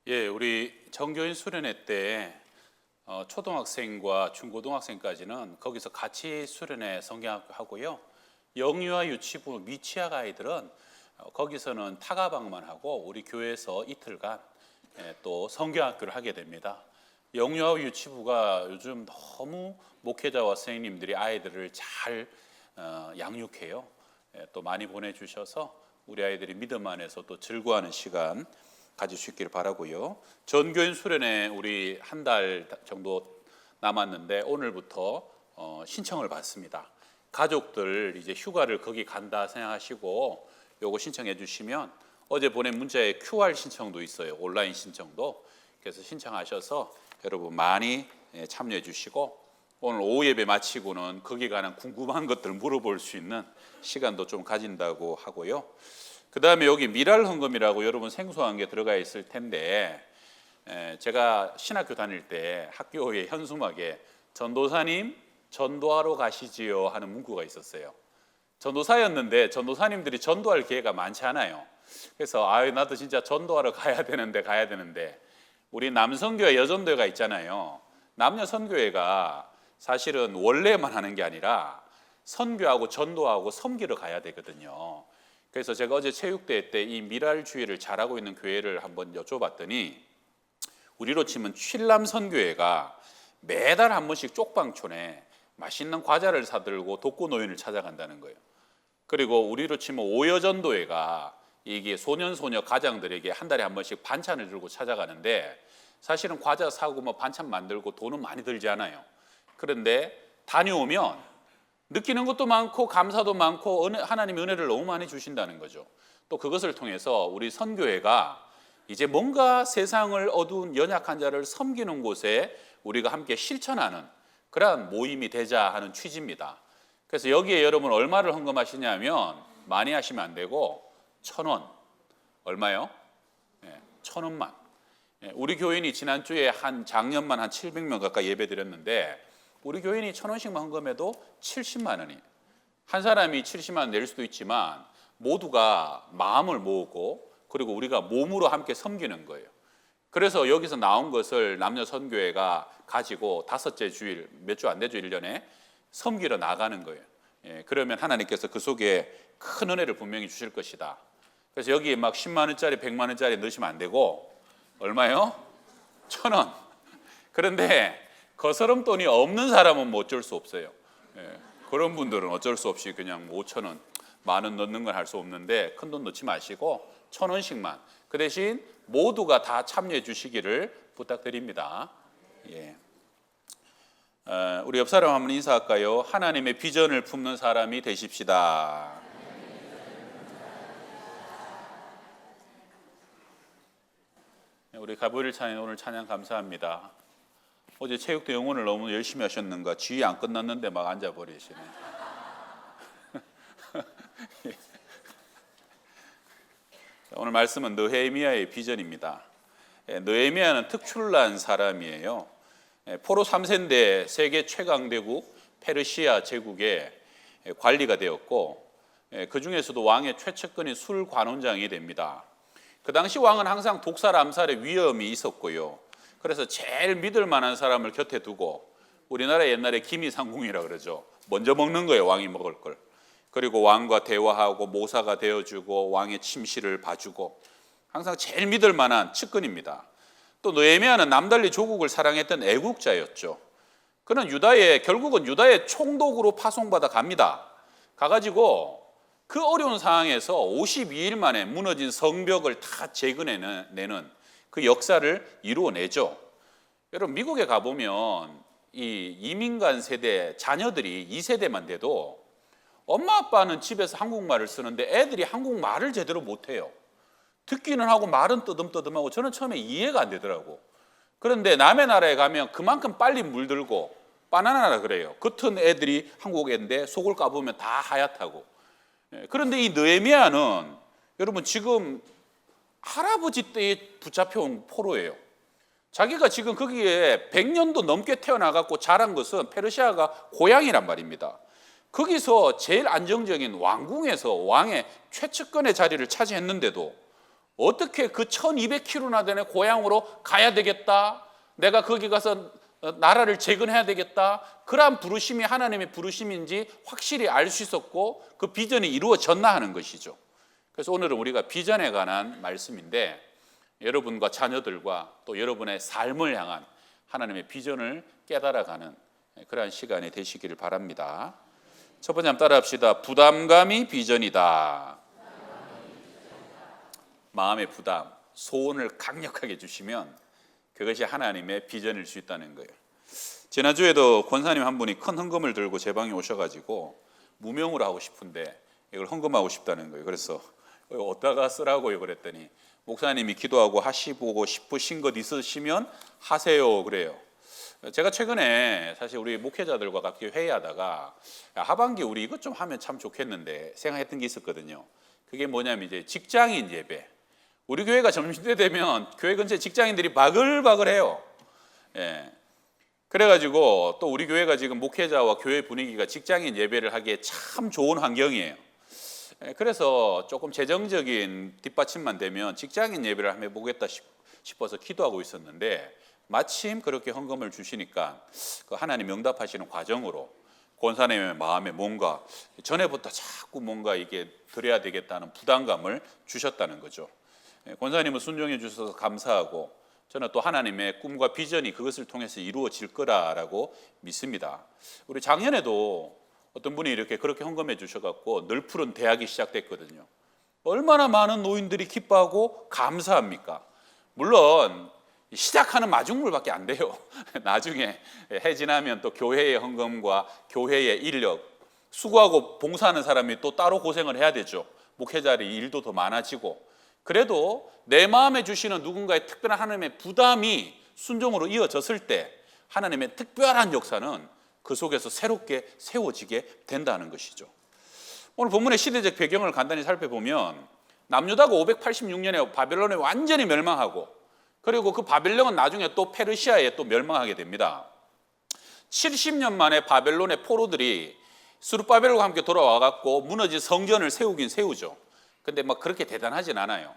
예, 우리 정교인 수련회 때 초등학생과 중고등학생까지는 거기서 같이 수련회 성경학교 하고요. 영유아 유치부 미취학 아이들은 거기서는 타가방만 하고 우리 교회에서 이틀간 또 성경학교를 하게 됩니다. 영유아 유치부가 요즘 너무 목회자와 선생님들이 아이들을 잘 양육해요. 또 많이 보내주셔서 우리 아이들이 믿음 안에서 또 즐거워하는 시간 가질 수 있기를 바라고요. 전교인 수련회 우리 한 달 정도 남았는데 오늘부터 신청을 받습니다. 가족들 이제 휴가를 거기 간다 생각하시고 요거 신청해 주시면 어제 보낸 문자에 QR 신청도 있어요. 온라인 신청도. 그래서 신청하셔서 여러분 많이 참여해 주시고 오늘 오후 예배 마치고는 거기에 관한 궁금한 것들 물어볼 수 있는 시간도 좀 가진다고 하고요. 그 다음에 여기 미랄 헌금이라고 여러분 생소한 게 들어가 있을 텐데 제가 신학교 다닐 때 학교의 현수막에 전도사님 전도하러 가시지요 하는 문구가 있었어요. 전도사였는데 전도사님들이 전도할 기회가 많지 않아요. 그래서 나도 진짜 전도하러 가야 되는데 우리 남선교회 여전도회가 있잖아요. 남녀 선교회가 사실은 원래만 하는 게 아니라 선교하고 전도하고 섬기러 가야 되거든요. 그래서 제가 어제 체육대회 때 이 미랄주의를 잘하고 있는 교회를 한번 여쭤봤더니 우리로 치면 칠남선교회가 매달 한 번씩 쪽방촌에 맛있는 과자를 사들고 독거노인을 찾아간다는 거예요. 그리고 우리로 치면 오여전도회가 이게 소년소녀 가장들에게 한 달에 한 번씩 반찬을 들고 찾아가는데 사실은 과자 사고 뭐 반찬 만들고 돈은 많이 들지 않아요. 그런데 다녀오면 느끼는 것도 많고 감사도 많고 하나님의 은혜를 너무 많이 주신다는 거죠. 또 그것을 통해서 우리 선교회가 이제 뭔가 세상을 어두운 연약한 자를 섬기는 곳에 우리가 함께 실천하는 그러한 모임이 되자 하는 취지입니다. 그래서 여기에 여러분 얼마를 헌금하시냐면 많이 하시면 안 되고 1,000원. 얼마요? 1,000원만. 우리 교인이 지난주에 작년만 한 700명 가까이 예배 드렸는데 우리 교인이 1,000원씩만 헌금해도 70만 원이에요. 한 사람이 70만 원 낼 수도 있지만 모두가 마음을 모으고 그리고 우리가 몸으로 함께 섬기는 거예요. 그래서 여기서 나온 것을 남녀 선교회가 가지고 5째 주일, 몇 주 안 되죠, 1년에 섬기러 나가는 거예요. 그러면 하나님께서 그 속에 큰 은혜를 분명히 주실 것이다. 그래서 여기에 막 10만 원짜리, 100만 원짜리 넣으시면 안 되고 얼마요? 1,000원. 그런데 거스름돈이 없는 사람은 뭐 어쩔 수 없어요. 그런 분들은 어쩔 수 없이 그냥 5,000원, 10,000원 넣는 건 할 수 없는데 큰 돈 넣지 마시고 1,000원씩만. 그 대신 모두가 다 참여해 주시기를 부탁드립니다. 예. 우리 옆 사람 한번 인사할까요? 하나님의 비전을 품는 사람이 되십시다. 우리 가브리엘 찬양 오늘 찬양 감사합니다. 어제 체육대 응원을 너무 열심히 하셨는가 지휘 안 끝났는데 막 앉아버리시네. 오늘 말씀은 느헤미야의 비전입니다. 느헤미야는 특출난 사람이에요. 포로 3세인데 세계 최강대국 페르시아 제국의 관리가 되었고 그 중에서도 왕의 최측근인 술관원장이 됩니다. 그 당시 왕은 항상 독살 암살의 위험이 있었고요. 그래서 제일 믿을 만한 사람을 곁에 두고 우리나라 옛날에 기미상궁이라고 그러죠. 먼저 먹는 거예요, 왕이 먹을 걸. 그리고 왕과 대화하고 모사가 되어주고 왕의 침실을 봐주고 항상 제일 믿을 만한 측근입니다. 또 느헤미야는 남달리 조국을 사랑했던 애국자였죠. 그는 결국은 유다의 총독으로 파송받아 갑니다. 가가지고 그 어려운 상황에서 52일 만에 무너진 성벽을 다 재건해내는 그 역사를 이루어내죠. 여러분 미국에 가보면 이 이민간 세대 자녀들이 2세대만 돼도 엄마 아빠는 집에서 한국말을 쓰는데 애들이 한국말을 제대로 못해요. 듣기는 하고 말은 뜨듬뜨듬하고 저는 처음에 이해가 안 되더라고. 그런데 남의 나라에 가면 그만큼 빨리 물들고 바나나라 그래요. 겉은 애들이 한국 애인데 속을 까보면 다 하얗다고. 그런데 이 느헤미야는 여러분 지금 할아버지 때에 붙잡혀온 포로예요. 자기가 지금 거기에 100년도 넘게 태어나갖고 자란 것은 페르시아가 고향이란 말입니다. 거기서 제일 안정적인 왕궁에서 왕의 최측근의 자리를 차지했는데도 어떻게 그 1200km나 되는 고향으로 가야 되겠다. 내가 거기 가서 나라를 재건해야 되겠다. 그러한 부르심이 하나님의 부르심인지 확실히 알 수 있었고 그 비전이 이루어졌나 하는 것이죠. 그래서 오늘은 우리가 비전에 관한 말씀인데 여러분과 자녀들과 또 여러분의 삶을 향한 하나님의 비전을 깨달아가는 그러한 시간이 되시기를 바랍니다. 첫 번째 한번 따라합시다. 부담감이 비전이다. 마음의 부담, 소원을 강력하게 주시면 그것이 하나님의 비전일 수 있다는 거예요. 지난주에도 권사님 한 분이 큰 헌금을 들고 제 방에 오셔가지고 무명으로 하고 싶은데 이걸 헌금하고 싶다는 거예요. 그래서 어디다가 쓰라고요? 그랬더니 목사님이 기도하고 하시고 싶으신 것 있으시면 하세요 그래요. 제가 최근에 사실 우리 목회자들과 같이 회의하다가 하반기 우리 이것 좀 하면 참 좋겠는데 생각했던 게 있었거든요. 그게 뭐냐면 이제 직장인 예배. 우리 교회가 점심때 되면 교회 근처에 직장인들이 바글바글해요. 예. 그래가지고 또 우리 교회가 지금 목회자와 교회 분위기가 직장인 예배를 하기에 참 좋은 환경이에요. 그래서 조금 재정적인 뒷받침만 되면 직장인 예배를 한번 해보겠다 싶어서 기도하고 있었는데 마침 그렇게 헌금을 주시니까 그 하나님 응답하시는 과정으로 권사님의 마음에 뭔가 전에부터 자꾸 뭔가 이게 드려야 되겠다는 부담감을 주셨다는 거죠. 권사님은 순종해 주셔서 감사하고 저는 또 하나님의 꿈과 비전이 그것을 통해서 이루어질 거라고 믿습니다. 우리 작년에도 어떤 분이 이렇게 그렇게 헌금해 주셔갖고 널푸른 대학이 시작됐거든요. 얼마나 많은 노인들이 기뻐하고 감사합니까? 물론 시작하는 마중물밖에 안 돼요. 나중에 해 지나면 또 교회의 헌금과 교회의 인력, 수고하고 봉사하는 사람이 또 따로 고생을 해야 되죠. 목회자의 일도 더 많아지고. 그래도 내 마음에 주시는 누군가의 특별한 하나님의 부담이 순종으로 이어졌을 때 하나님의 특별한 역사는 그 속에서 새롭게 세워지게 된다는 것이죠. 오늘 본문의 시대적 배경을 간단히 살펴보면 남유다가 586년에 바벨론에 완전히 멸망하고 그리고 그 바벨론은 나중에 또 페르시아에 또 멸망하게 됩니다. 70년 만에 바벨론의 포로들이 스룹바벨과 함께 돌아와갖고 무너진 성전을 세우긴 세우죠. 근데 막 그렇게 대단하진 않아요.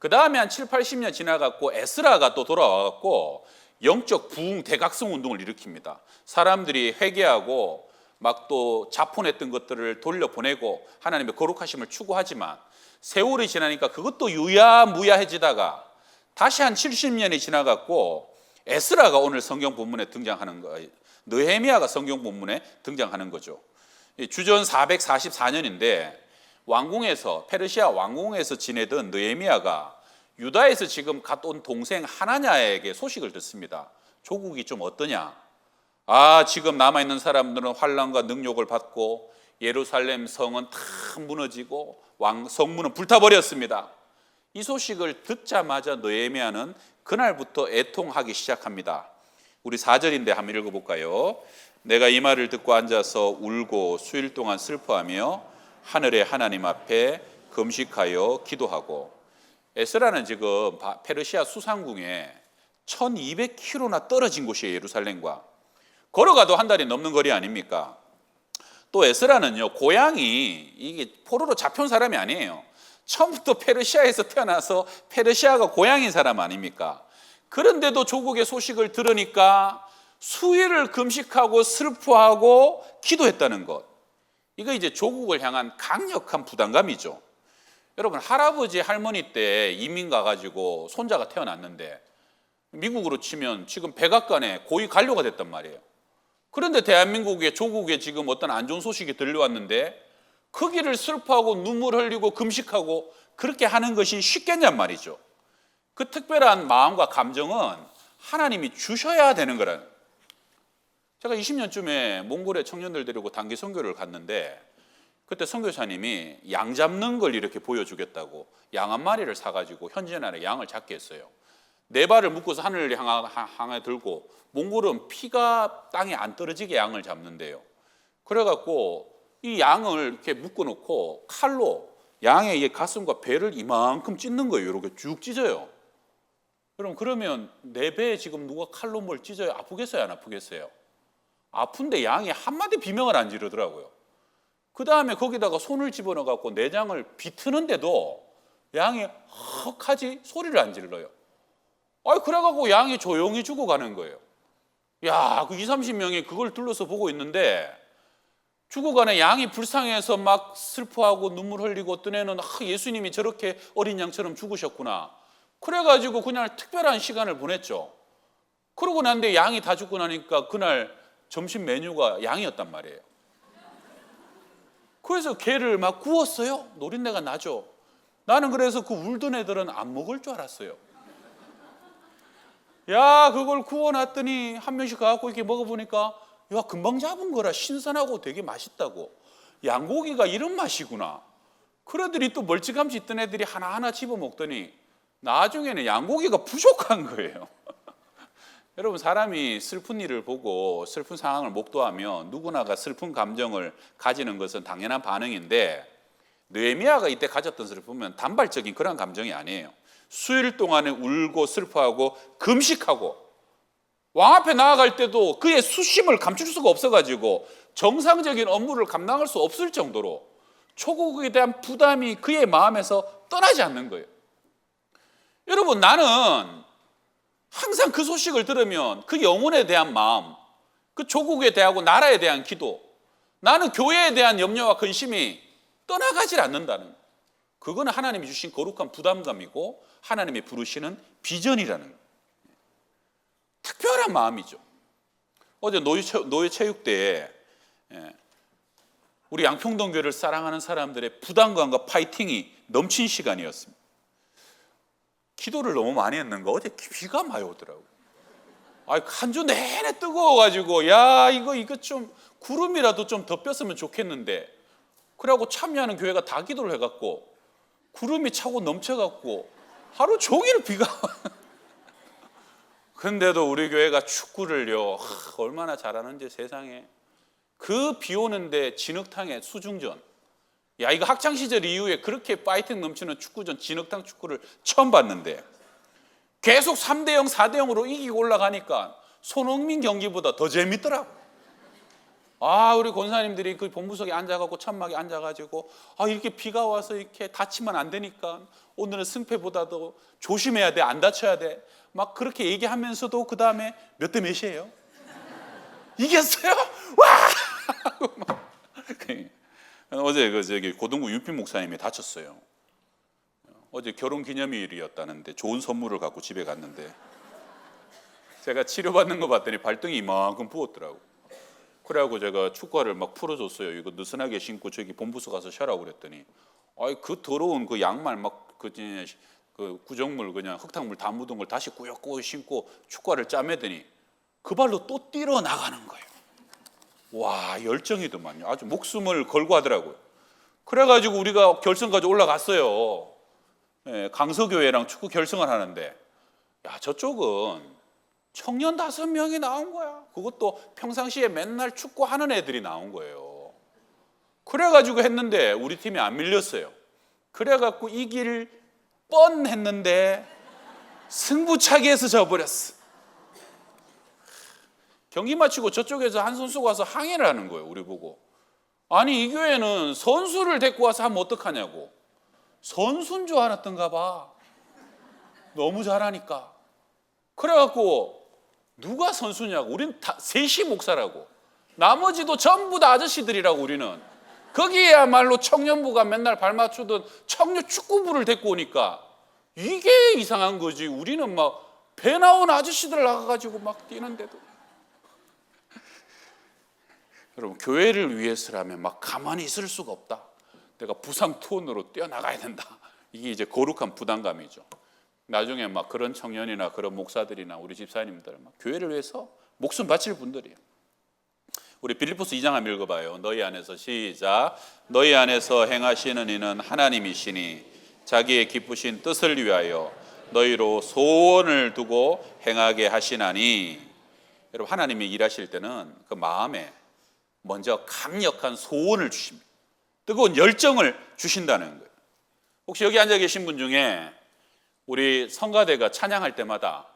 그 다음에 한 7, 80년 지나갖고 에스라가 또 돌아와갖고 영적 부흥 대각성 운동을 일으킵니다. 사람들이 회개하고 막 또 자폰했던 것들을 돌려보내고 하나님의 거룩하심을 추구하지만 세월이 지나니까 그것도 유야무야해지다가 다시 한 70년이 지나갖고 에스라가 오늘 성경 본문에 등장하는 거예요. 느헤미야가 성경 본문에 등장하는 거죠. 주전 444년인데 왕궁에서 페르시아 왕궁에서 지내던 느헤미야가 유다에서 지금 갔다 온 동생 하나냐에게 소식을 듣습니다. 조국이 좀 어떠냐? 지금 남아있는 사람들은 환난과 능욕을 받고 예루살렘 성은 다 무너지고 성문은 불타버렸습니다. 이 소식을 듣자마자 느헤미야는 그날부터 애통하기 시작합니다. 우리 4절인데 한번 읽어볼까요? 내가 이 말을 듣고 앉아서 울고 수일 동안 슬퍼하며 하늘의 하나님 앞에 금식하여 기도하고. 에스라는 지금 페르시아 수상궁에 1200km나 떨어진 곳이에요. 예루살렘과 걸어가도 한 달이 넘는 거리 아닙니까? 또 에스라는요 고향이 이게 포로로 잡혀온 사람이 아니에요. 처음부터 페르시아에서 태어나서 페르시아가 고향인 사람 아닙니까? 그런데도 조국의 소식을 들으니까 수일을 금식하고 슬퍼하고 기도했다는 것. 이거 이제 조국을 향한 강력한 부담감이죠. 여러분 할아버지 할머니 때 이민 가가지고 손자가 태어났는데 미국으로 치면 지금 백악관에 고위 관료가 됐단 말이에요. 그런데 대한민국의 조국에 지금 어떤 안 좋은 소식이 들려왔는데 거기를 슬퍼하고 눈물 흘리고 금식하고 그렇게 하는 것이 쉽겠냔 말이죠. 그 특별한 마음과 감정은 하나님이 주셔야 되는 거라는. 제가 20년쯤에 몽골에 청년들 데리고 단기 선교를 갔는데 그때 선교사님이 양 잡는 걸 이렇게 보여주겠다고 양 한 마리를 사가지고 현지 나라에 양을 잡게 했어요. 네 발을 묶어서 하늘을 향해 들고 몽골은 피가 땅에 안 떨어지게 양을 잡는데요. 그래갖고 이 양을 이렇게 묶어놓고 칼로 양의 이 가슴과 배를 이만큼 찢는 거예요. 이렇게 쭉 찢어요. 그러면 내 배에 지금 누가 칼로 뭘 찢어요? 아프겠어요? 안 아프겠어요? 아픈데 양이 한마디 비명을 안 지르더라고요. 그 다음에 거기다가 손을 집어넣어갖고 내장을 비트는데도 양이 헉하지 소리를 안 질러요. 그래갖고 양이 조용히 죽어가는 거예요. 야, 그 20-30명이 그걸 둘러서 보고 있는데 죽어가는 양이 불쌍해서 막 슬퍼하고 눈물 흘리고 어떤 애는 예수님이 저렇게 어린 양처럼 죽으셨구나. 그래가지고 그냥 특별한 시간을 보냈죠. 그러고 난데 양이 다 죽고 나니까 그날 점심 메뉴가 양이었단 말이에요. 그래서 개를 막 구웠어요. 노린내가 나죠. 나는 그래서 그 울던 애들은 안 먹을 줄 알았어요. 야, 그걸 구워놨더니 한 명씩 가갖고 이렇게 먹어보니까 야, 금방 잡은 거라 신선하고 되게 맛있다고. 양고기가 이런 맛이구나. 그러더니 또 멀찌감치 있던 애들이 하나하나 집어먹더니 나중에는 양고기가 부족한 거예요. 여러분, 사람이 슬픈 일을 보고 슬픈 상황을 목도하면 누구나가 슬픈 감정을 가지는 것은 당연한 반응인데 느헤미야가 이때 가졌던 슬픔은 단발적인 그런 감정이 아니에요. 수일 동안에 울고 슬퍼하고 금식하고 왕 앞에 나아갈 때도 그의 수심을 감출 수가 없어가지고 정상적인 업무를 감당할 수 없을 정도로 초국에 대한 부담이 그의 마음에서 떠나지 않는 거예요. 여러분, 나는 항상 그 소식을 들으면 그 영혼에 대한 마음, 그 조국에 대하고 나라에 대한 기도, 나는 교회에 대한 염려와 근심이 떠나가질 않는다는 거예요. 그거는 하나님이 주신 거룩한 부담감이고 하나님이 부르시는 비전이라는 거예요. 특별한 마음이죠. 어제 노예 체육대에 우리 양평동교회를 사랑하는 사람들의 부담감과 파이팅이 넘친 시간이었습니다. 기도를 너무 많이 했는가 어제 비가 많이 오더라고요. 한 주 내내 뜨거워가지고 야, 이거 좀 구름이라도 좀 덮였으면 좋겠는데, 그래갖고 참여하는 교회가 다 기도를 해갖고 구름이 차고 넘쳐갖고 하루 종일 비가 근데도 우리 교회가 축구를요, 얼마나 잘하는지 세상에. 그 비 오는데 진흙탕에 수중전. 야, 이거 학창시절 이후에 그렇게 파이팅 넘치는 축구전, 진흙탕 축구를 처음 봤는데 계속 3대0, 4대0으로 이기고 올라가니까 손흥민 경기보다 더 재밌더라고. 우리 권사님들이 그 본부석에 앉아가고 천막에 앉아가지고 이렇게 비가 와서 이렇게 다치면 안 되니까 오늘은 승패보다도 조심해야 돼, 안 다쳐야 돼, 막 그렇게 얘기하면서도 그 다음에 몇 대 몇이에요? 이겼어요? 와! 어제 저기 고등부 윤필 목사님이 다쳤어요. 어제 결혼 기념일이었다는데 좋은 선물을 갖고 집에 갔는데 제가 치료받는 거 봤더니 발등이 이만큼 부었더라고. 그래갖고 제가 축구화를 막 풀어줬어요. 이거 느슨하게 신고 저기 본부서 가서 쉬라고 그랬더니 그 더러운 그 양말 막 그 구정물 그냥 흙탕물 다 묻은 걸 다시 꾸역꾸역 신고 축구화를 짜매더니 그 발로 또 뛰러 나가는 거예요. 와, 열정이더만요. 아주 목숨을 걸고 하더라고요. 그래가지고 우리가 결승까지 올라갔어요. 강서교회랑 축구 결승을 하는데 야, 저쪽은 청년 5명이 나온 거야. 그것도 평상시에 맨날 축구하는 애들이 나온 거예요. 그래가지고 했는데 우리 팀이 안 밀렸어요. 그래갖고 이길 뻔했는데 승부차기에서 져버렸어. 경기 마치고 저쪽에서 한 선수가 와서 항의를 하는 거예요. 우리 보고. 아니, 이 교회는 선수를 데리고 와서 하면 어떡하냐고. 선수인 줄 알았던가 봐. 너무 잘하니까. 그래갖고 누가 선수냐고. 우린 다 셋이 목사라고. 나머지도 전부 다 아저씨들이라고. 우리는 거기에야말로 청년부가 맨날 발 맞추던 청년 축구부를 데리고 오니까 이게 이상한 거지. 우리는 막 배 나온 아저씨들 나가가지고 막 뛰는데도. 여러분, 교회를 위해서라면 막 가만히 있을 수가 없다. 내가 부상 투혼으로 뛰어나가야 된다. 이게 이제 거룩한 부담감이죠. 나중에 막 그런 청년이나 그런 목사들이나 우리 집사님들 막 교회를 위해서 목숨 바칠 분들이에요. 우리 빌립보서 2장 한번 읽어봐요. 너희 안에서 시작. 너희 안에서 행하시는 이는 하나님이시니 자기의 기쁘신 뜻을 위하여 너희로 소원을 두고 행하게 하시나니. 여러분, 하나님이 일하실 때는 그 마음에 먼저 강력한 소원을 주십니다. 뜨거운 열정을 주신다는 거예요. 혹시 여기 앉아 계신 분 중에 우리 성가대가 찬양할 때마다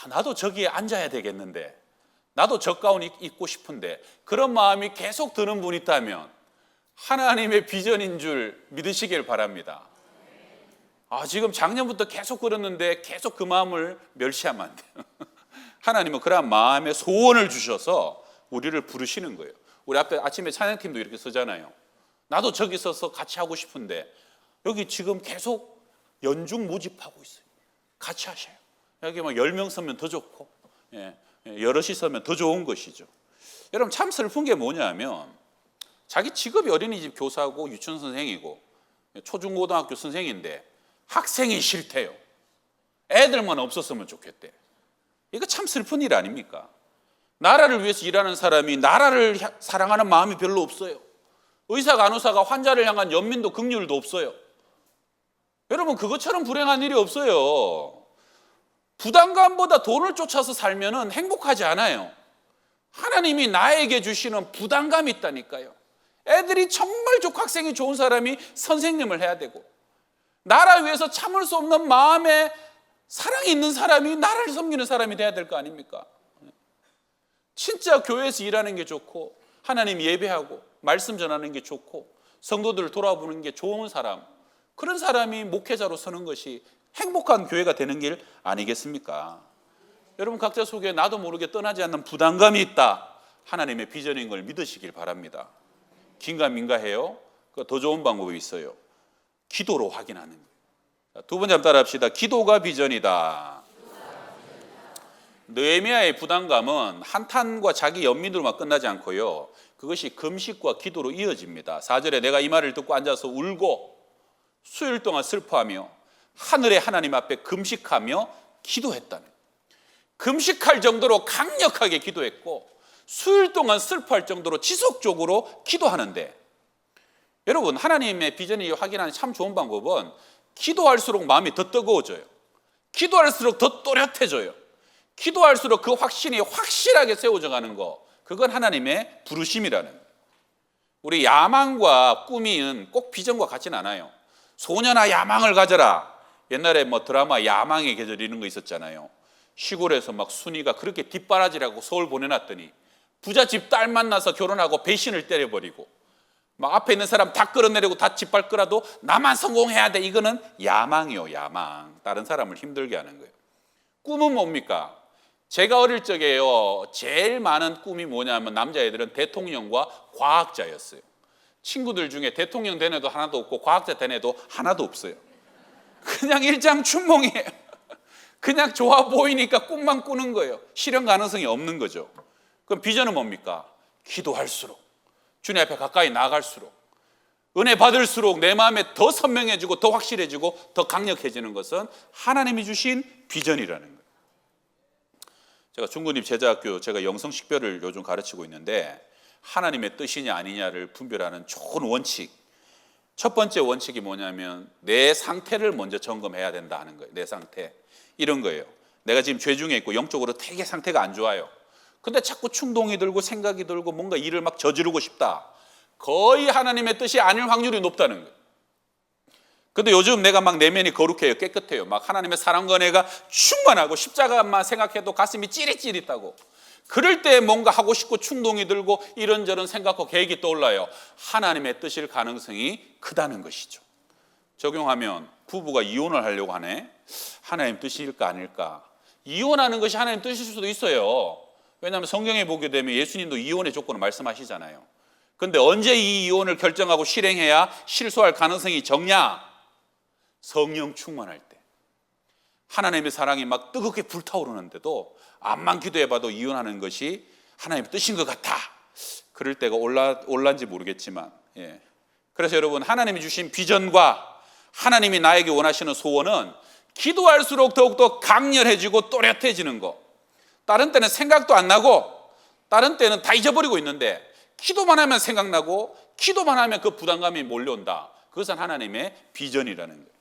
나도 저기에 앉아야 되겠는데, 나도 저 가운 입고 싶은데, 그런 마음이 계속 드는 분 있다면 하나님의 비전인 줄 믿으시길 바랍니다. 지금 작년부터 계속 그랬는데 계속 그 마음을 멸시하면 안 돼요. 하나님은 그러한 마음의 소원을 주셔서 우리를 부르시는 거예요. 우리 앞에 아침에 찬양팀도 이렇게 쓰잖아요. 나도 저기 있어서 같이 하고 싶은데 여기 지금 계속 연중 모집하고 있어요. 같이 하셔요. 여기 막 10명 서면 더 좋고 여럿이 서면 더 좋은 것이죠. 여러분 참 슬픈 게 뭐냐면 자기 직업이 어린이집 교사고 유치원 선생이고 초중고등학교 선생인데 학생이 싫대요. 애들만 없었으면 좋겠대. 이거 참 슬픈 일 아닙니까? 나라를 위해서 일하는 사람이 나라를 사랑하는 마음이 별로 없어요. 의사 간호사가 환자를 향한 연민도 긍휼도 없어요. 여러분 그것처럼 불행한 일이 없어요. 부담감보다 돈을 쫓아서 살면 행복하지 않아요. 하나님이 나에게 주시는 부담감이 있다니까요. 애들이 정말 학생이 좋은 사람이 선생님을 해야 되고 나라 위해서 참을 수 없는 마음에 사랑이 있는 사람이 나라를 섬기는 사람이 돼야 될 거 아닙니까? 진짜 교회에서 일하는 게 좋고 하나님 예배하고 말씀 전하는 게 좋고 성도들을 돌아보는 게 좋은 사람, 그런 사람이 목회자로 서는 것이 행복한 교회가 되는 길 아니겠습니까? 여러분 각자 속에 나도 모르게 떠나지 않는 부담감이 있다. 하나님의 비전인 걸 믿으시길 바랍니다. 긴가민가해요? 더 좋은 방법이 있어요. 기도로 확인하는 거예요. 두 번째 한번 따라합시다. 기도가 비전이다. 느헤미야의 부담감은 한탄과 자기 연민으로만 끝나지 않고요. 그것이 금식과 기도로 이어집니다. 4절에 내가 이 말을 듣고 앉아서 울고 수일 동안 슬퍼하며 하늘의 하나님 앞에 금식하며 기도했다는 거예요. 금식할 정도로 강력하게 기도했고 수일 동안 슬퍼할 정도로 지속적으로 기도하는데, 여러분 하나님의 비전을 확인하는 참 좋은 방법은 기도할수록 마음이 더 뜨거워져요. 기도할수록 더 또렷해져요. 기도할수록 그 확신이 확실하게 세워져 가는 거, 그건 하나님의 부르심이라는 거예요. 우리 야망과 꿈은 꼭 비전과 같지는 않아요. 소년아 야망을 가져라. 옛날에 드라마 야망의 계절 이런 거 있었잖아요. 시골에서 막 순이가 그렇게 뒷바라지라고 서울 보내놨더니 부잣집 딸 만나서 결혼하고 배신을 때려버리고 막 앞에 있는 사람 다 끌어내리고 다 짓밟 끌어도 나만 성공해야 돼. 이거는 야망이요, 야망. 다른 사람을 힘들게 하는 거예요. 꿈은 뭡니까? 제가 어릴 적에요, 제일 많은 꿈이 뭐냐면 남자애들은 대통령과 과학자였어요. 친구들 중에 대통령 된 애도 하나도 없고 과학자 된 애도 하나도 없어요. 그냥 일장춘몽이에요. 그냥 좋아 보이니까 꿈만 꾸는 거예요. 실현 가능성이 없는 거죠. 그럼 비전은 뭡니까? 기도할수록, 주님 앞에 가까이 나아갈수록, 은혜 받을수록 내 마음에 더 선명해지고 더 확실해지고 더 강력해지는 것은 하나님이 주신 비전이라는 거예요. 제가 중국립 제자학교, 제가 영성식별을 요즘 가르치고 있는데 하나님의 뜻이냐 아니냐를 분별하는 좋은 원칙, 첫 번째 원칙이 뭐냐면 내 상태를 먼저 점검해야 된다 하는 거예요. 내 상태, 이런 거예요. 내가 지금 죄 중에 있고 영적으로 되게 상태가 안 좋아요. 근데 자꾸 충동이 들고 생각이 들고 뭔가 일을 막 저지르고 싶다. 거의 하나님의 뜻이 아닐 확률이 높다는 거예요. 근데 요즘 내가 막 내면이 거룩해요. 깨끗해요. 막 하나님의 사랑과 은혜가 충만하고 십자가만 생각해도 가슴이 찌릿찌릿하고, 그럴 때 뭔가 하고 싶고 충동이 들고 이런저런 생각과 계획이 떠올라요. 하나님의 뜻일 가능성이 크다는 것이죠. 적용하면 부부가 이혼을 하려고 하네. 하나님 뜻일까 아닐까? 이혼하는 것이 하나님 뜻일 수도 있어요. 왜냐하면 성경에 보게 되면 예수님도 이혼의 조건을 말씀하시잖아요. 근데 언제 이 이혼을 결정하고 실행해야 실소할 가능성이 적냐? 성령 충만할 때. 하나님의 사랑이 막 뜨겁게 불타오르는데도 암만 기도해봐도 이혼하는 것이 하나님의 뜻인 것 같아. 그럴 때가 올란지 모르겠지만, 그래서 여러분 하나님이 주신 비전과 하나님이 나에게 원하시는 소원은 기도할수록 더욱더 강렬해지고 또렷해지는 거. 다른 때는 생각도 안 나고 다른 때는 다 잊어버리고 있는데 기도만 하면 생각나고 기도만 하면 그 부담감이 몰려온다. 그것은 하나님의 비전이라는 거예요.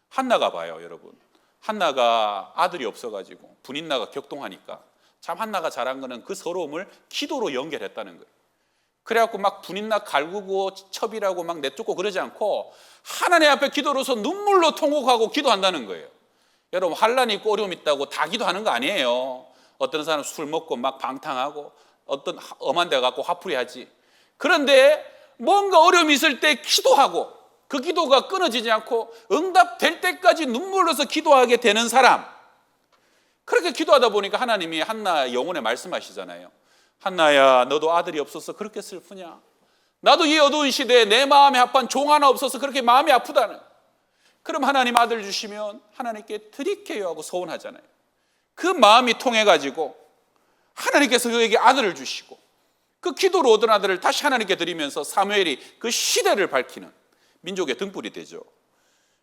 한나가 봐요, 여러분. 한나가 아들이 없어가지고 분인나가 격동하니까 참 한나가 잘한 거는 그 서러움을 기도로 연결했다는 거예요. 그래갖고 막 분인나 갈구고 첩이라고 막 내쫓고 그러지 않고 하나님 앞에 기도로서 눈물로 통곡하고 기도한다는 거예요. 여러분 환난이 있고 어려움이 있다고 다 기도하는 거 아니에요. 어떤 사람은 술 먹고 막 방탕하고 어떤 엄한 데 가고 화풀이 하지. 그런데 뭔가 어려움이 있을 때 기도하고 그 기도가 끊어지지 않고 응답될 때까지 눈물 흘려서 기도하게 되는 사람, 그렇게 기도하다 보니까 하나님이 한나 영혼에 말씀하시잖아요. 한나야, 너도 아들이 없어서 그렇게 슬프냐? 나도 이 어두운 시대에 내 마음에 합한 종 하나 없어서 그렇게 마음이 아프다는. 그럼 하나님 아들 주시면 하나님께 드릴게요 하고 서운하잖아요. 그 마음이 통해가지고 하나님께서 그에게 아들을 주시고 그 기도로 얻은 아들을 다시 하나님께 드리면서 사무엘이 그 시대를 밝히는 민족의 등불이 되죠.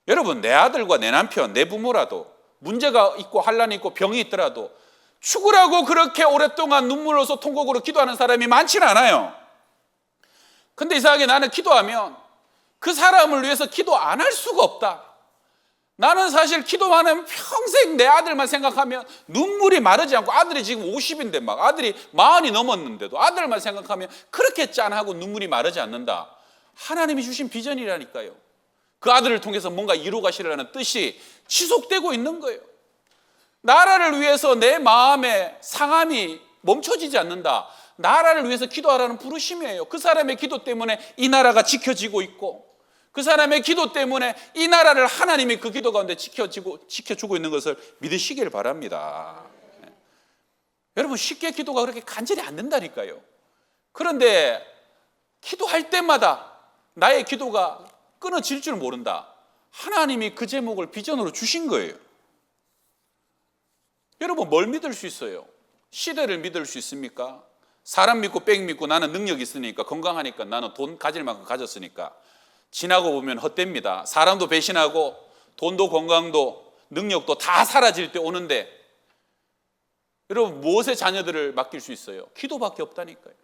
여러분, 내 아들과 내 남편, 내 부모라도 문제가 있고 환란이 있고 병이 있더라도 죽으라고 그렇게 오랫동안 눈물 흘려서 통곡으로 기도하는 사람이 많지는 않아요. 근데 이상하게 나는 기도하면 그 사람을 위해서 기도 안 할 수가 없다. 나는 사실 기도만 하면 평생 내 아들만 생각하면 눈물이 마르지 않고, 아들이 지금 50인데 막 아들이 40이 넘었는데도 아들만 생각하면 그렇게 짠하고 눈물이 마르지 않는다. 하나님이 주신 비전이라니까요. 그 아들을 통해서 뭔가 이루 가시려는 뜻이 지속되고 있는 거예요. 나라를 위해서 내 마음의 상함이 멈춰지지 않는다. 나라를 위해서 기도하라는 부르심이에요. 그 사람의 기도 때문에 이 나라가 지켜지고 있고, 그 사람의 기도 때문에 이 나라를 하나님이 그 기도 가운데 지켜주고 있는 것을 믿으시길 바랍니다. 여러분, 쉽게 기도가 그렇게 간절히 안 된다니까요. 그런데 기도할 때마다 나의 기도가 끊어질 줄 모른다. 하나님이 그 제목을 비전으로 주신 거예요. 여러분, 뭘 믿을 수 있어요? 시대를 믿을 수 있습니까? 사람 믿고 뺑 믿고 나는 능력 있으니까, 건강하니까, 나는 돈 가질 만큼 가졌으니까. 지나고 보면 헛됩니다. 사람도 배신하고 돈도 건강도 능력도 다 사라질 때 오는데, 여러분, 무엇에 자녀들을 맡길 수 있어요? 기도밖에 없다니까요.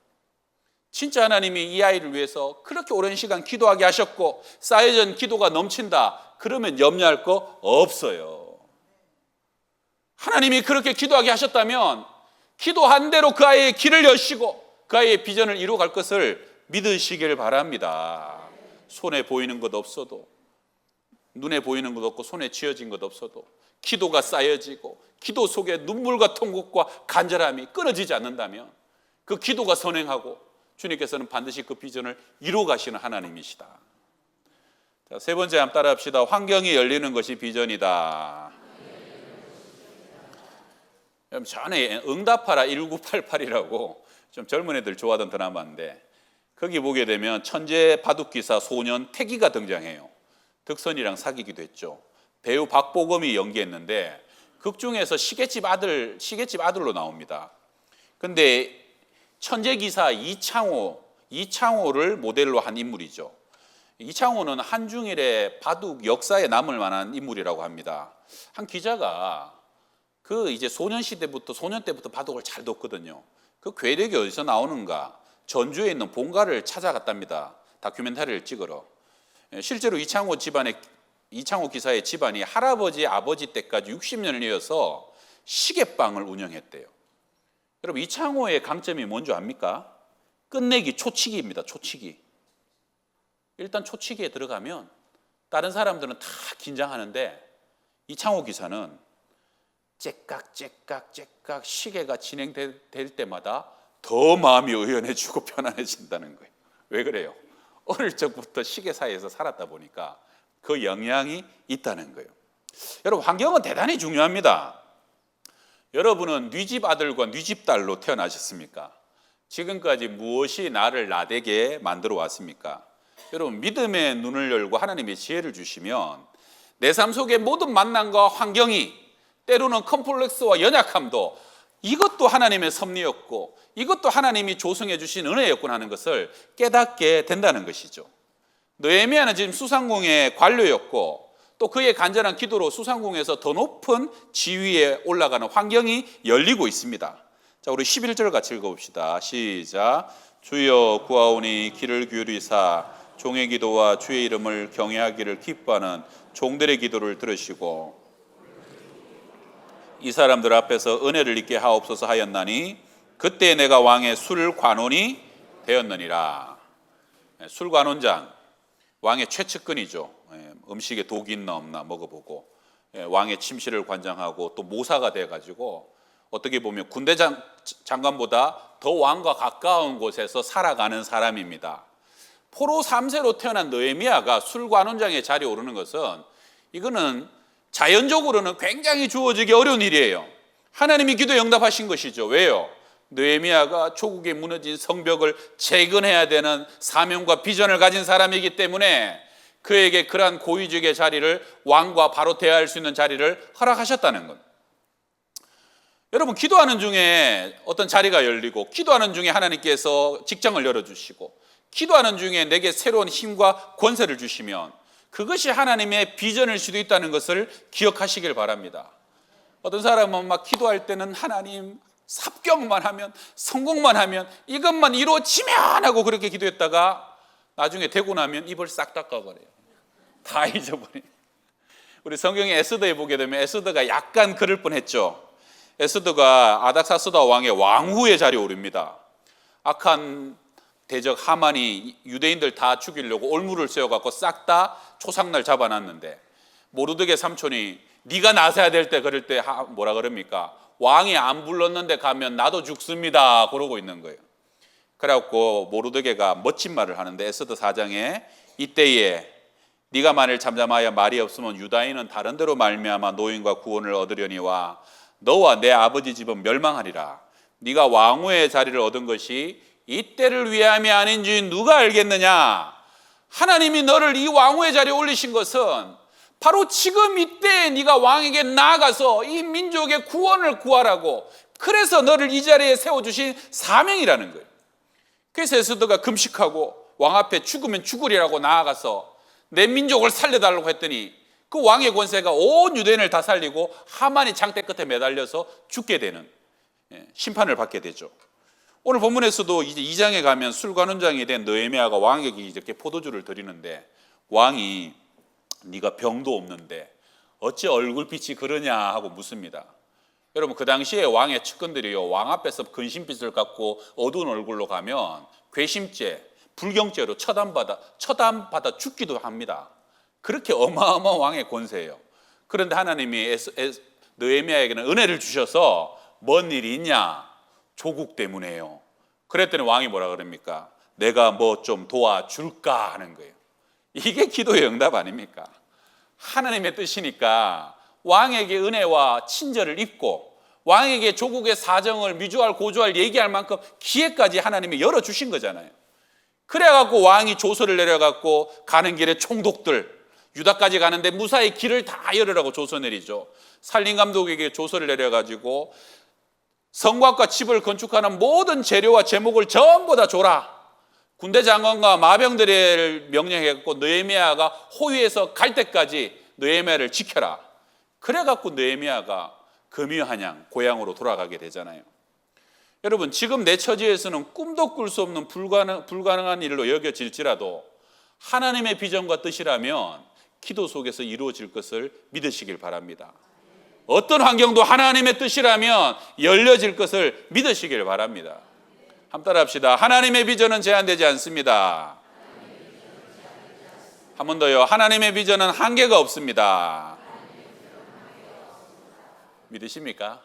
진짜 하나님이 이 아이를 위해서 그렇게 오랜 시간 기도하게 하셨고 쌓여진 기도가 넘친다, 그러면 염려할 거 없어요. 하나님이 그렇게 기도하게 하셨다면 기도한 대로 그 아이의 길을 여시고 그 아이의 비전을 이루어갈 것을 믿으시길 바랍니다. 손에 보이는 것 없어도, 눈에 보이는 것 없고 손에 쥐어진 것 없어도 기도가 쌓여지고 기도 속에 눈물과 통곡과 간절함이 끊어지지 않는다면 그 기도가 선행하고 주님께서는 반드시 그 비전을 이루어 가시는 하나님이시다. 자, 세 번째 한번 따라 합시다. 환경이 열리는 것이 비전이다. 전에 응답하라 1988이라고 좀 젊은 애들 좋아하던 드라마인데, 거기 보게 되면 천재 바둑기사 소년 태기가 등장해요. 득선이랑 사귀기도 했죠. 배우 박보검이 연기했는데 극 중에서 시계집 아들로 나옵니다. 근데 천재 기사 이창호를 모델로 한 인물이죠. 이창호는 한중일의 바둑 역사에 남을 만한 인물이라고 합니다. 한 기자가 그 이제 소년 때부터 바둑을 잘 뒀거든요. 그 괴력이 어디서 나오는가? 전주에 있는 본가를 찾아갔답니다. 다큐멘터리를 찍으러. 실제로 이창호 기사의 집안이 할아버지, 아버지 때까지 60년을 이어서 시계방을 운영했대요. 여러분, 이창호의 강점이 뭔지 압니까? 끝내기, 초치기입니다. 초치기. 일단 초치기에 들어가면 다른 사람들은 다 긴장하는데 이창호 기사는 째깍 시계가 진행될 때마다 더 마음이 의연해지고 편안해진다는 거예요. 왜 그래요? 어릴 적부터 시계사에서 살았다 보니까 그 영향이 있다는 거예요. 여러분, 환경은 대단히 중요합니다. 여러분은 네 집 아들과 네 집 딸로 태어나셨습니까? 지금까지 무엇이 나를 나되게 만들어 왔습니까? 여러분, 믿음의 눈을 열고 하나님의 지혜를 주시면 내 삶 속의 모든 만남과 환경이, 때로는 컴플렉스와 연약함도 이것도 하나님의 섭리였고 이것도 하나님이 조성해 주신 은혜였구나 하는 것을 깨닫게 된다는 것이죠. 느헤미야는 지금 수상궁의 관료였고 또 그의 간절한 기도로 수상궁에서 더 높은 지위에 올라가는 환경이 열리고 있습니다. 자, 우리 11절 같이 읽어봅시다. 시작. 주여 구하오니 귀를 기울이사 종의 기도와 주의 이름을 경외하기를 기뻐하는 종들의 기도를 들으시고 이 사람들 앞에서 은혜를 잊게 하옵소서 하였나니 그때 내가 왕의 술관원이 되었느니라. 술관원장, 왕의 최측근이죠. 음식에 독이 있나 없나 먹어보고 왕의 침실을 관장하고 또 모사가 돼가지고 어떻게 보면 군대 장관보다 더 왕과 가까운 곳에서 살아가는 사람입니다. 포로 3세로 태어난 느헤미야가 술관원장의 자리에 오르는 것은 이거는 자연적으로는 굉장히 주어지기 어려운 일이에요. 하나님이 기도에 응답하신 것이죠. 왜요? 느헤미야가 조국에 무너진 성벽을 재건해야 되는 사명과 비전을 가진 사람이기 때문에 그에게 그러한 고위직의 자리를, 왕과 바로 대화할 수 있는 자리를 허락하셨다는 것. 여러분, 기도하는 중에 어떤 자리가 열리고, 기도하는 중에 하나님께서 직장을 열어주시고, 기도하는 중에 내게 새로운 힘과 권세를 주시면 그것이 하나님의 비전일 수도 있다는 것을 기억하시길 바랍니다. 어떤 사람은 막 기도할 때는 하나님 삽경만 하면, 성공만 하면, 이것만 이루어지면 하고 그렇게 기도했다가 나중에 되고 나면 입을 싹 닦아버려요. 다 잊어버려요. 우리 성경에 에스더에 보게 되면 에스더가 약간 그럴 뻔했죠. 에스더가 아닥사스다 왕의 왕후의 자리에 오릅니다. 악한 대적 하만이 유대인들 다 죽이려고 올무를 세워갖고 싹 다 초상날 잡아놨는데, 모르드게 삼촌이 네가 나서야 될 때 그럴 때 뭐라 그럽니까? 왕이 안 불렀는데 가면 나도 죽습니다 그러고 있는 거예요. 그래갖고 모르드게가 멋진 말을 하는데, 에스더 4장에 이때에 네가 만일 잠잠하여 말이 없으면 유다인은 다른 데로 말미암아 노임과 구원을 얻으려니와 너와 내 아버지 집은 멸망하리라. 네가 왕후의 자리를 얻은 것이 이때를 위함이 아닌지 누가 알겠느냐? 하나님이 너를 이 왕후의 자리에 올리신 것은 바로 지금 이때 네가 왕에게 나아가서 이 민족의 구원을 구하라고, 그래서 너를 이 자리에 세워주신 사명이라는 거예요. 그래서 에스더가 금식하고 왕 앞에 죽으면 죽으리라고 나아가서 내 민족을 살려달라고 했더니 그 왕의 권세가 온 유대인을 다 살리고 하만이 장대 끝에 매달려서 죽게 되는 심판을 받게 되죠. 오늘 본문에서도 이제 2장에 가면 술관원장이 된 느헤미야가 왕에게 이렇게 포도주를 드리는데, 왕이 네가 병도 없는데 어찌 얼굴빛이 그러냐 하고 묻습니다. 여러분, 그 당시에 왕의 측근들이요, 왕 앞에서 근심빛을 갖고 어두운 얼굴로 가면 괘씸죄, 불경죄로 처단받아 죽기도 합니다. 그렇게 어마어마한 왕의 권세예요. 그런데 하나님이 느헤미야에게는 은혜를 주셔서 뭔 일이 있냐? 조국 때문에요. 그랬더니 왕이 뭐라 그럽니까? 내가 뭐 좀 도와줄까 하는 거예요. 이게 기도의 응답 아닙니까? 하나님의 뜻이니까 왕에게 은혜와 친절을 입고 왕에게 조국의 사정을 미주알 고주알 얘기할 만큼 기회까지 하나님이 열어주신 거잖아요. 그래갖고 왕이 조서를 내려갖고 가는 길에 총독들, 유다까지 가는데 무사히 길을 다 열으라고 조서 내리죠. 산림감독에게 조서를 내려가지고 성곽과 집을 건축하는 모든 재료와 제목을 전부 다 줘라. 군대 장관과 마병들을 명령해갖고 느헤미야가 호위에서 갈 때까지 느헤미야를 지켜라. 그래갖고 느헤미야가 금유한양 고향으로 돌아가게 되잖아요. 여러분, 지금 내 처지에서는 꿈도 꿀 수 없는 불가능한 일로 여겨질지라도 하나님의 비전과 뜻이라면 기도 속에서 이루어질 것을 믿으시길 바랍니다. 어떤 환경도 하나님의 뜻이라면 열려질 것을 믿으시길 바랍니다. 한번 따라합시다. 하나님의 비전은 제한되지 않습니다. 한 번 더요. 하나님의 비전은 한계가 없습니다. 믿으십니까?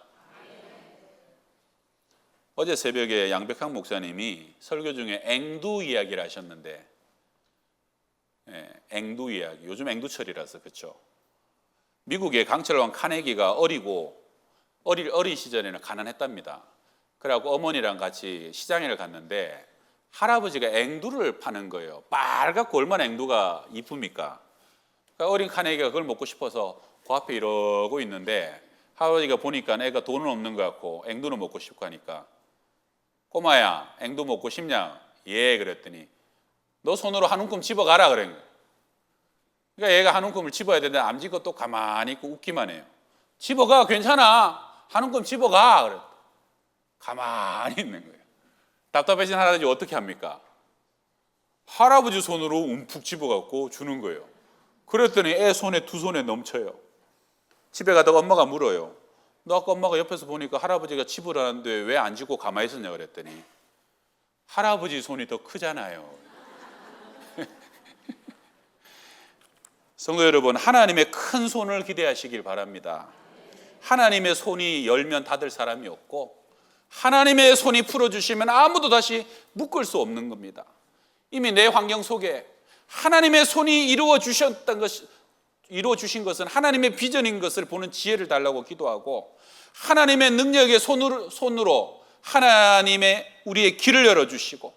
어제 새벽에 양백학 목사님이 설교 중에 앵두 이야기를 하셨는데, 앵두 이야기. 요즘 앵두철이라서 그렇죠. 미국의 강철왕 카네기가 어린 시절에는 가난했답니다. 그래갖고 어머니랑 같이 시장에 갔는데 할아버지가 앵두를 파는 거예요. 빨갛고 얼마나 앵두가 이쁩니까? 그러니까 어린 카네기가 그걸 먹고 싶어서 그 앞에 이러고 있는데 할아버지가 보니까 애가 돈은 없는 것 같고 앵두는 먹고 싶고 하니까, 꼬마야, 앵두 먹고 싶냐? 예, 그랬더니 너 손으로 한 움큼 집어가라 그런 거예요. 그러니까 얘가 한 움큼을 집어야 되는데 안 집고 또 가만히 있고 웃기만 해요. 집어가, 괜찮아, 한 움큼 집어가. 그래. 가만히 있는 거예요. 답답해진 할아버지 어떻게 합니까? 할아버지 손으로 움푹 집어갖고 주는 거예요. 그랬더니 애 손에, 두 손에 넘쳐요. 집에 가다가 엄마가 물어요. 너 아까 엄마가 옆에서 보니까 할아버지가 집으라는데 왜 안 집고 가만히 있었냐 그랬더니, 할아버지 손이 더 크잖아요. 성도 여러분, 하나님의 큰 손을 기대하시길 바랍니다. 하나님의 손이 열면 닫을 사람이 없고, 하나님의 손이 풀어주시면 아무도 다시 묶을 수 없는 겁니다. 이미 내 환경 속에 하나님의 손이 이루어 주신 것은 하나님의 비전인 것을 보는 지혜를 달라고 기도하고, 하나님의 능력의 손으로 하나님의 우리의 길을 열어주시고,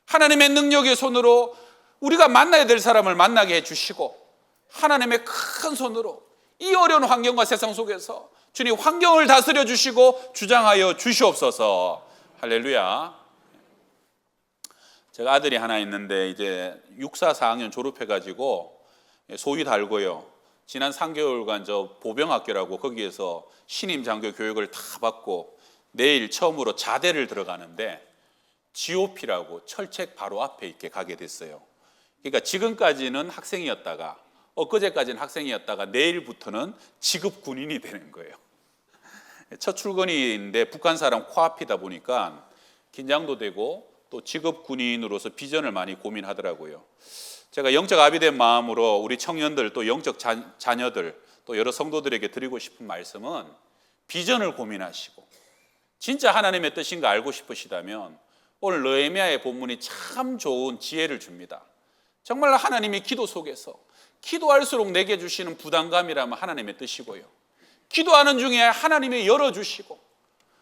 하나님의 능력의 손으로 우리가 만나야 될 사람을 만나게 해주시고, 하나님의 큰 손으로 이 어려운 환경과 세상 속에서 주님 환경을 다스려 주시고 주장하여 주시옵소서. 할렐루야. 제가 아들이 하나 있는데 이제 육사 4학년 졸업해가지고 소위 달고요, 지난 3개월간 저 보병학교라고 거기에서 신임 장교 교육을 다 받고 내일 처음으로 자대를 들어가는데 GOP라고 철책 바로 앞에 이렇게 가게 됐어요. 그러니까 지금까지는 학생이었다가, 엊그제까지는 학생이었다가 내일부터는 지급 군인이 되는 거예요. 첫 출근인데 북한 사람 코앞이다 보니까 긴장도 되고 또 지급 군인으로서 비전을 많이 고민하더라고요. 제가 영적 아비된 마음으로 우리 청년들 또 영적 자녀들 또 여러 성도들에게 드리고 싶은 말씀은, 비전을 고민하시고 진짜 하나님의 뜻인가 알고 싶으시다면 오늘 느헤미야의 본문이 참 좋은 지혜를 줍니다. 정말 하나님이 기도 속에서 기도할수록 내게 주시는 부담감이라면 하나님의 뜻이고요, 기도하는 중에 하나님이 열어주시고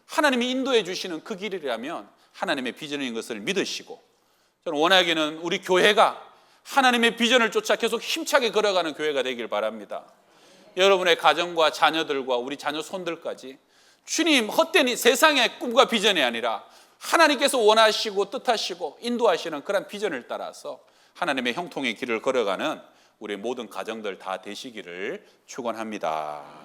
하나님이 인도해 주시는 그 길이라면 하나님의 비전인 것을 믿으시고, 저는 원하기는 우리 교회가 하나님의 비전을 쫓아 계속 힘차게 걸어가는 교회가 되길 바랍니다. 여러분의 가정과 자녀들과 우리 자녀 손들까지 주님 헛된 세상의 꿈과 비전이 아니라 하나님께서 원하시고 뜻하시고 인도하시는 그런 비전을 따라서 하나님의 형통의 길을 걸어가는 우리 모든 가정들 다 되시기를 축원합니다.